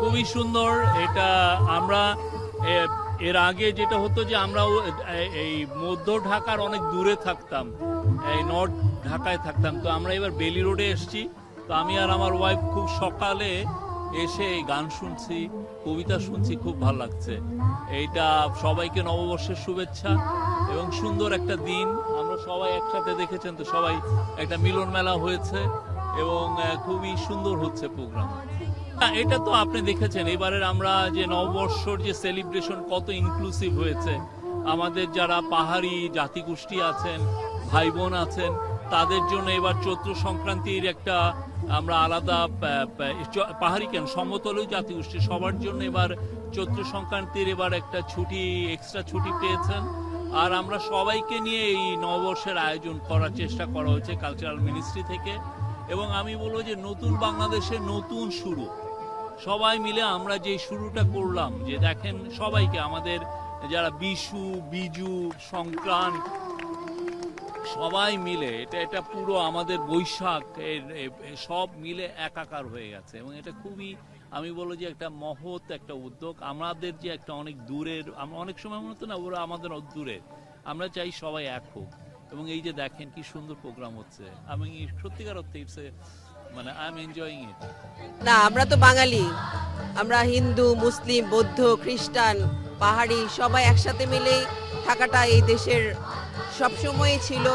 খুবই সুন্দর। এটা আমরা এর আগে যেটা হতো যে আমরাও এই মধ্য ঢাকার অনেক দূরে থাকতাম, এই নর্থ ঢাকায় থাকতাম। তো আমরা এবার বেলি রোডে এসেছি। তো আমি আর আমার ওয়াইফ খুব সকালে এসে এই গান শুনছি, কবিতা শুনছি, খুব ভালো লাগছে। এইটা সবাইকে নববর্ষের শুভেচ্ছা এবং সুন্দর একটা দিন। আমরা সবাই একসাথে দেখেছেন তো, সবাই একটা মিলন মেলা হয়েছে এবং খুবই সুন্দর হচ্ছে প্রোগ্রাম। এটা তো আপনি দেখেছেন এবারের আমরা যে নববর্ষর যে সেলিব্রেশন কত ইনক্লুসিভ হয়েছে। আমাদের যারা পাহাড়ি জাতিগোষ্ঠী আছেন, ভাই বোন আছেন, তাদের জন্য এবার চৈত্র সংক্রান্তির একটা আমরা আলাদা পাহাড়ি কেন সমতলীয় জাতিগোষ্ঠী সবার জন্য এবার চৈত্র সংক্রান্তির এবার একটা ছুটি, এক্সট্রা ছুটি পেয়েছেন। আর আমরা সবাইকে নিয়ে এই নববর্ষের আয়োজন করার চেষ্টা করা হয়েছে কালচারাল মিনিস্ট্রি থেকে। এবং আমি বলবো যে নতুন বাংলাদেশের নতুন শুরু, সবাই মিলে আমরা যে শুরুটা করলাম, যে দেখেন সবাইকে, আমাদের যারা বিশু, বিজু, সংক্রান্ত, সবাই মিলে এটা পুরো আমাদের বৈশাখ সব মিলে একাকার হয়ে গেছে। এবং এটা খুবই, আমি বলবো যে একটা মহৎ একটা উদ্যোগ। আমাদের যে একটা অনেক দূরের, আমরা অনেক সময় মনে হতো না ওরা আমাদের দূরের, আমরা চাই সবাই এক হোক। এবং এই যে দেখেন কি সুন্দর প্রোগ্রাম হচ্ছে, আমি সত্যিকার অর্থে মানে আই এম এনজয়িং ইট। না, আমরা তো বাঙালি, আমরা হিন্দু, মুসলিম, বৌদ্ধ, খ্রিস্টান, পাহাড়ি সবাই একসাথে মিলেই থাকাটা এই দেশের সবসময়ই ছিল।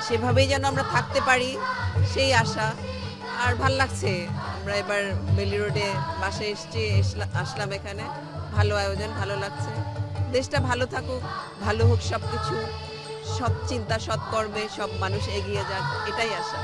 সেভাবেই যেন আমরা থাকতে পারি সেই আশা। আর ভাল লাগছে, আমরা এবার বেলি রোডে বাসায় এসছি, আসলাম এখানে। ভালো আয়োজন, ভালো লাগছে। দেশটা ভালো থাকুক, ভালো হোক সব কিছু, সৎ চিন্তা, সৎ কর্মে সব মানুষ এগিয়ে যাক, এটাই আশা।